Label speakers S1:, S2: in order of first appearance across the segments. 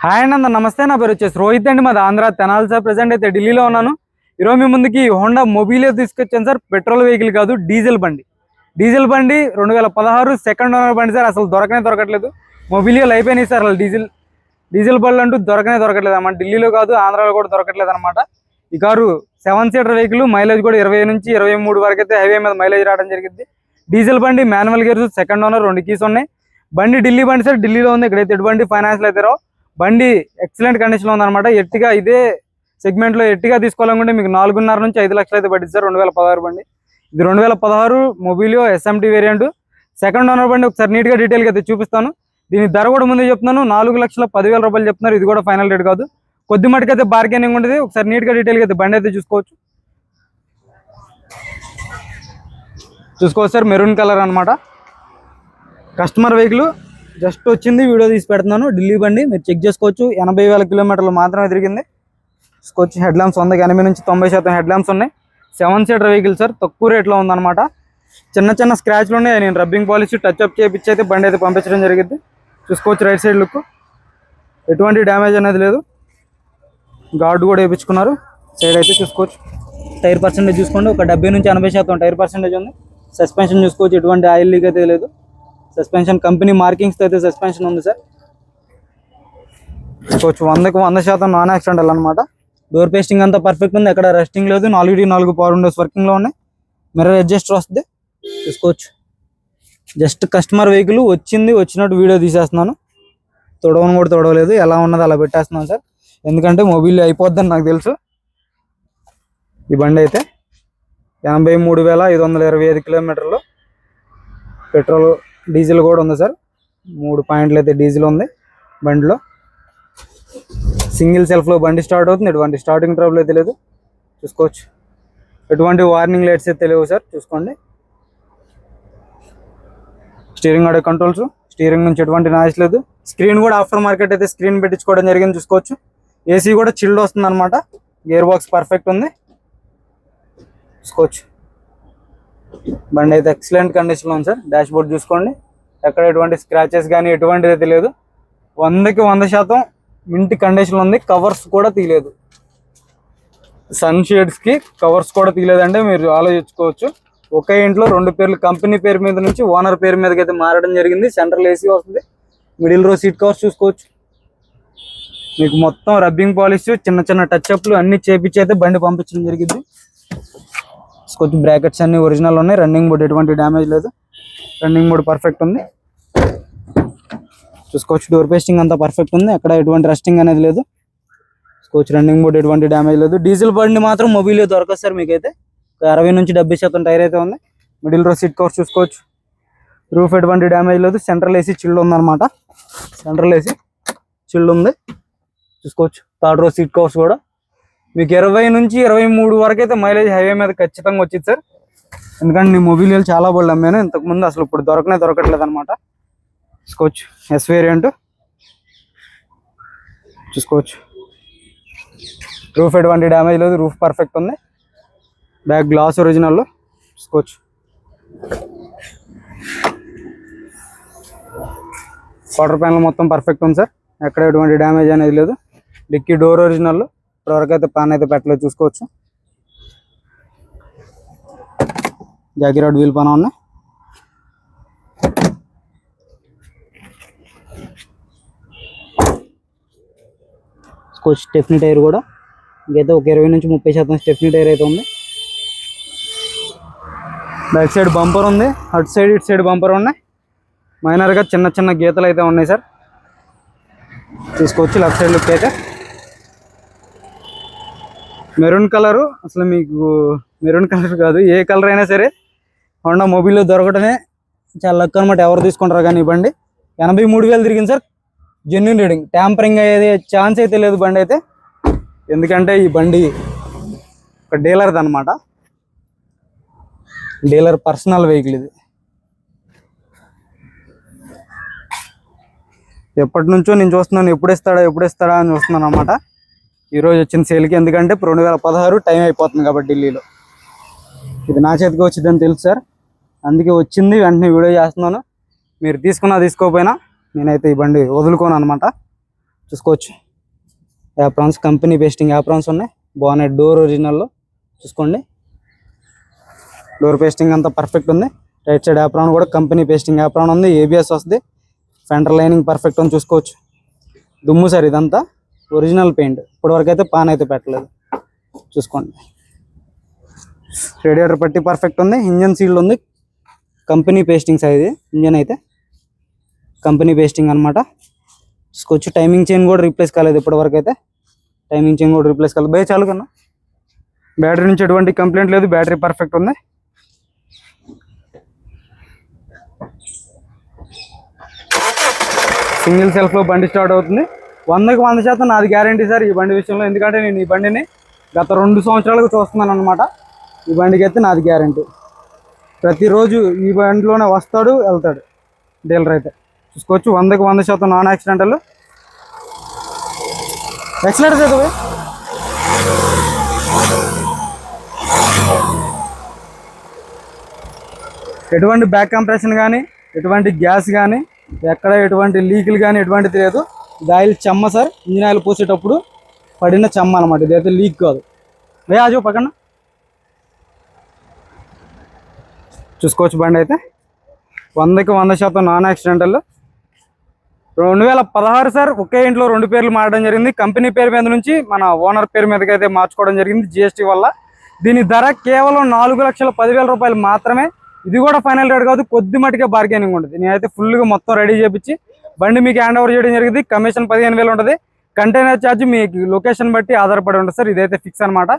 S1: Hi అండి అందరు నమస్తే. నా పేరు వచ్చేసి రోహిత్ అండి. మాది ఆంధ్ర తెనాలి సార్. ప్రెసెంట్ అయితే ఢిల్లీలో ఉన్నాను. ఈరోజు మీ ముందుకి హోండా మొబిలియో తీసుకొచ్చాను సార్. పెట్రోల్ వెహికల్ కాదు, డీజిల్ బండి. డీజిల్ బండి 2016 సెకండ్ ఓనర్ బండి సార్. అసలు దొరకట్లేదు. మొబిలియోలు అయిపోయినాయి సార్. అసలు డీజిల్ బండ్లు అంటూ దొరకట్లేదు అన్నమాట. ఢిల్లీలో కాదు, ఆంధ్రాలో కూడా దొరకట్లేదు అనమాట. ఈ కారు 7 సీటర్ వెహికల్, మైలేజ్ కూడా 20 నుంచి 23 వరకు అయితే హైవే మీద మైలేజ్ రావడం జరిగింది. డీజిల్ బండి, manual gears, second owner, 2 keys ఉన్నాయి. బండి ఢిల్లీ బండి సార్. ఢిల్లీలో ఉంది. ఇక్కడైతే ఎటువంటి ఫైనాన్స్ అయితే రావు. బండి ఎక్సలెంట్ కండిషన్ లో ఉందన్నమాట. ఎట్టిగా ఇదే సెగ్మెంట్ లో ఎట్టిగా తీసుకోవాలనుకుంటే మీకు 4.5 నుంచి 5 లక్షలు అయితే పడింది సార్. 2016 బండి. ఇది 2016 Mobilio SMT variant, second owner బండి. ఒకసారి నీట్ గా డీటెయిల్ గా అయితే చూపిస్తాను. దీని ధర కూడా ముందే చెప్తున్నాను, 4,10,000 రూపాయలు చెప్తున్నారు. ఇది కూడా ఫైనల్ రేట్ కాదు, కొద్ది మటుకైతే బార్గెనింగ్ ఉంటుంది. ఒకసారి నీట్ గా డీటెయిల్ గా అయితే బండి అయితే చూసుకోవచ్చు సార్. మెరూన్ కలర్ అనమాట. కస్టమర్ వెహికల్ జస్ట్ వచ్చింది, వీడియో తీసి పెడుతున్నాను. ఢిల్లీ బండి మీరు చెక్ చేసుకోవచ్చు. 80,000 కిలోమీటర్లు మాత్రమే తిరిగింది. చూసుకోవచ్చు. హెడ్ ల్యాంప్స్ 80 నుంచి 90% హెడ్ ల్యాంప్స్ ఉన్నాయి. 7 సీటర్ వెహికల్ సార్. తక్కువ రేట్లో ఉందన్నమాట. చిన్న స్క్రాచ్లు ఉన్నాయి. నేను రబ్బింగ్ పాలిష్ టచ్ అప్ చేయించి అయితే బండి అయితే పంపించడం జరిగింది. చూసుకోవచ్చు. రైట్ సైడ్ లుక్ ఎటువంటి డ్యామేజ్ అనేది లేదు. గార్డు కూడా వేయించుకున్నారు. సైడ్ అయితే చూసుకోవచ్చు. టైర్ పర్సెంటేజ్ చూసుకోండి. ఒక 70 నుంచి 80% టైర్ పర్సెంటేజ్ ఉంది. సస్పెన్షన్ చూసుకోవచ్చు. ఎటువంటి ఆయిల్ లీక్ అయితే లేదు. సస్పెన్షన్ కంపెనీ మార్కింగ్స్ అయితే సస్పెన్షన్ ఉంది సార్. చూసుకోవచ్చు. 100కు 100% నాన్ యాక్సిడెంటల్ అనమాట. డోర్ పేస్టింగ్ అంతా పర్ఫెక్ట్ ఉంది. ఎక్కడ రెస్టింగ్ లేదు. 4 పవర్ విండోస్ వర్కింగ్ లో ఉన్నాయి. మిర్రర్ అడ్జస్టర్ వస్తుంది. చూసుకోవచ్చు. జస్ట్ కస్టమర్ వెహికల్ వచ్చినట్టు వీడియో తీసేస్తున్నాను. తొడవను కూడా తొడవలేదు. ఎలా ఉన్నది అలా పెట్టేస్తున్నాను సార్. ఎందుకంటే మొబైల్ అయిపోద్దని నాకు తెలుసు. ఈ బండి అయితే 83,525 కిలోమీటర్లు. పెట్రోల్ డీజిల్ కూడా ఉంది సార్. 3 పాయింట్లు అయితే డీజిల్ ఉంది బండిలో. సింగిల్ సెల్ఫ్లో బండి స్టార్ట్ అవుతుంది. ఎటువంటి స్టార్టింగ్ ట్రబుల్ అయితే లేదు. చూసుకోవచ్చు. ఎటువంటి వార్నింగ్ లైట్స్ అయితే లేవు సార్. చూసుకోండి. స్టీరింగ్ ఆడే కంట్రోల్స్, స్టీరింగ్ నుంచి ఎటువంటి నాయిస్ లేదు. స్క్రీన్ కూడా ఆఫ్టర్ మార్కెట్ అయితే స్క్రీన్ పెట్టించుకోవడం జరిగింది. చూసుకోవచ్చు. ఏసీ కూడా చిల్డ్ వస్తుంది అనమాట. గేర్ బాక్స్ పర్ఫెక్ట్ ఉంది. చూసుకోవచ్చు. బండి అయితే ఎక్సలెంట్ కండిషన్లో ఉంది సార్. డాష్ బోర్డ్ చూసుకోండి. ఎక్కడ ఎటువంటి స్క్రాచెస్ కానీ ఎటువంటిది అయితే లేదు. 100కి 100% మింటి కండిషన్లో ఉంది. కవర్స్ కూడా తీయలేదు. సన్ షేడ్స్కి కవర్స్ కూడా తీయలేదంటే మీరు ఆలోచించుకోవచ్చు. ఒకే ఇంట్లో 2 పేర్లు, కంపెనీ పేరు మీద నుంచి ఓనర్ పేరు మీదకి అయితే మారడం జరిగింది. సెంట్రల్ ఏసీ వస్తుంది. మిడిల్ రో సీట్ కవర్స్ చూసుకోవచ్చు. మీకు మొత్తం రబ్బింగ్ పాలిష్, చిన్న టచ్అప్లు అన్ని చేపించి అయితే బండి పంపించడం జరిగింది. కొంచెం బ్రాకెట్స్ అన్ని ఒరిజినల్ ఉన్నాయి. రన్నింగ్ బోర్డ్ ఎటువంటి డ్యామేజ్ లేదు. రన్నింగ్ బోర్డ్ పర్ఫెక్ట్ ఉంది. చూసుకోవచ్చు. డోర్ పేస్టింగ్ అంతా పర్ఫెక్ట్ ఉంది. అక్కడ ఎటువంటి రస్టింగ్ అనేది లేదు. చూసుకోవచ్చు. రన్నింగ్ బోర్డ్ ఎటువంటి డ్యామేజ్ లేదు. డీజిల్ బండి మాత్రం మొబైల్లో దొరకదు సార్. మీకైతే 60 నుంచి 70% టైర్ అయితే ఉంది. మిడిల్ రో సీట్ కవర్స్ చూసుకోవచ్చు. రూఫ్ ఎటువంటి డ్యామేజ్ లేదు. సెంట్రల్ ఏసీ చిల్డ్ ఉందన్నమాట. సెంట్రల్ ఏసీ చిల్డ్ ఉంది. చూసుకోవచ్చు. థర్డ్ రో సీట్ కవర్స్ కూడా మీకు 20 నుంచి 23 వరకు అయితే మైలేజ్ హైవే మీద ఖచ్చితంగా వచ్చింది సార్. ఎందుకంటే నేను మొబైల్ చాలా బళ్ళు అమ్మాను ఇంతకుముందు. అసలు ఇప్పుడు దొరకట్లేదు అనమాట. చూసుకోవచ్చు. ఎస్ వేరియంట్ చూసుకోవచ్చు. రూఫ్ ఎటువంటి డ్యామేజ్ లేదు. రూఫ్ పర్ఫెక్ట్ ఉంది. బ్యాక్ గ్లాస్ ఒరిజినల్లో చూసుకోవచ్చు. క్వార్టర్ ప్యానల్ మొత్తం పర్ఫెక్ట్ ఉంది సార్. ఎక్కడ ఎటువంటి డ్యామేజ్ అనేది లేదు. Dickey door original. ఇప్పటివరకు అయితే పాన్ అయితే పెట్టలేదు. చూసుకోవచ్చు. జాకీ రాడ్ వీల్ పాన ఉన్నాయి. స్టెప్నీ టైర్ కూడా ఇంకైతే ఒక 20 నుంచి 30% స్టెప్నీ టైర్ అయితే ఉంది. బ్యాక్ సైడ్ బంపర్ ఉంది. అటు సైడ్ ఇటు సైడ్ బంపర్ ఉన్నాయి. మైనర్గా చిన్న గీతలు అయితే ఉన్నాయి సార్. చూసుకోవచ్చు. లెఫ్ట్ సైడ్ లుక్ అయితే మెరూన్ కలరు. అసలు మీకు మెరూన్ కలర్ కాదు, ఏ కలర్ అయినా సరే హోండా మొబైల్లో దొరకటమే చాలా లక్ అనమాట. ఎవరు తీసుకుంటారు కానీ ఈ బండి 83,000 తిరిగింది సార్. Genuine reading. ట్యాంపరింగ్ అయ్యేది ఛాన్స్ అయితే లేదు బండి అయితే. ఎందుకంటే ఈ బండి ఒక డీలర్ది అనమాట. డీలర్ పర్సనల్ వెహికల్ ఇది. ఎప్పటి నుంచో నేను చూస్తున్నాను, ఎప్పుడు ఇస్తాడా అని చూస్తున్నాను అనమాట. ఈరోజు వచ్చిన సేల్కి. ఎందుకంటే 2016 టైం అయిపోతుంది కాబట్టి ఢిల్లీలో. ఇది నా చేతికి వచ్చిందని తెలుసు సార్. అందుకే వచ్చింది, వెంటనే వీడియో చేస్తున్నాను. మీరు తీసుకున్నా తీసుకోకపోయినా నేనైతే ఈ బండి వదులుకోను అనమాట. చూసుకోవచ్చు. యాప్రాన్స్ కంపెనీ పేస్టింగ్ యాప్రాన్స్ ఉన్నాయి. బానెట్ డోర్ ఒరిజినల్లో చూసుకోండి. డోర్ పేస్టింగ్ అంతా పర్ఫెక్ట్ ఉంది. రైట్ సైడ్ యాప్రాన్ కూడా కంపెనీ పేస్టింగ్ యాప్రాన్ ఉంది. ఏబిఎస్ వస్తుంది. ఫెండర్ లైనింగ్ పర్ఫెక్ట్ అని చూసుకోవచ్చు. దుమ్ము సార్ ఇదంతా ఒరిజినల్ పెయింట్. ఇప్పటివరకు అయితే పాన్ అయితే పెట్టలేదు. చూసుకోండి. రేడియేటర్ పట్టి పర్ఫెక్ట్ ఉంది. ఇంజన్ సీల్డ్ ఉంది. కంపెనీ పేస్టింగ్ సార్ ఇది. ఇంజన్ అయితే కంపెనీ పేస్టింగ్ అనమాట. చూసుకోవచ్చు. టైమింగ్ చైన్ కూడా రీప్లేస్ కాలేదు ఇప్పటివరకు అయితే. టైమింగ్ చైన్ కూడా రీప్లేస్ కాలేదు. బై చాలు కన్నా. బ్యాటరీ నుంచి ఎటువంటి కంప్లైంట్ లేదు. బ్యాటరీ పర్ఫెక్ట్ ఉంది. సింగిల్ సెల్ఫ్లో బండి స్టార్ట్ అవుతుంది. 100% నాది గ్యారంటీ సార్ ఈ బండి విషయంలో. ఎందుకంటే నేను ఈ బండిని గత 2 సంవత్సరాలుగా చూస్తున్నాను అనమాట. ఈ బండికి అయితే నాది గ్యారంటీ. ప్రతిరోజు ఈ బండిలోనే వస్తాడు వెళ్తాడు డీలర్ అయితే. చూసుకోవచ్చు. 100% నాన్ యాక్సిడెంటల్. యాక్సిడెంట్ చదువు ఎటువంటి బ్యాక్ కంప్రెషన్ కానీ, ఎటువంటి గ్యాస్ కానీ, ఎక్కడ ఎటువంటి లీకులు కానీ ఎటువంటిది లేదు. ఇది ఆయిల్ చెమ్మ సార్. ఇంజిన్ ఆయిల్ పోసేటప్పుడు పడిన చెమ్మ అనమాట. ఇదైతే లీక్ కాదు. ఆజో పక్కన చూసుకోవచ్చు. బండి అయితే 100% నాన్ యాక్సిడెంటల్. 2016 సార్. ఒకే ఇంట్లో 2 పేర్లు మారడం జరిగింది. కంపెనీ పేరు మీద నుంచి మన ఓనర్ పేరు మీదకి అయితే మార్చుకోవడం జరిగింది జిఎస్టీ వల్ల. దీని ధర కేవలం 4,10,000 రూపాయలు మాత్రమే. ఇది కూడా ఫైనల్ రేట్ కాదు. కొద్ది మటుకే బార్గెనింగ్ ఉంటుంది. నేనైతే ఫుల్గా మొత్తం రెడీ చేపించి బండి మీకు హ్యాండ్ ఓవర్ చేయడం జరిగింది. కమిషన్ 15,000 ఉంటుంది. కంటైనర్ ఛార్జ్ మీ లొకేషన్ బట్టి ఆధారపడి ఉంటుంది సార్. ఇదైతే ఫిక్స్ అనమాట.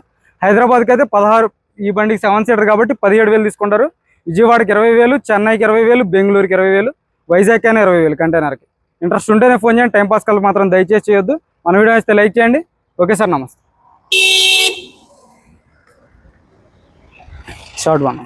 S1: హైదరాబాద్కి అయితే 16, ఈ బండికి 7 సీటర్ కాబట్టి 17,000 తీసుకుంటారు. విజయవాడకి 20,000, చెన్నైకి 20,000, బెంగళూరుకి 20,000, వైజాగ్ అయినా 20,000 కంటైనర్కి. ఇంట్రెస్ట్ ఉంటేనే ఫోన్ చేయండి. టైంపాస్ కాల్ మాత్రం దయచేసి చేయొద్దు. మన వీడియో అయితే లైక్ చేయండి. ఓకే సార్, నమస్తే. Short one.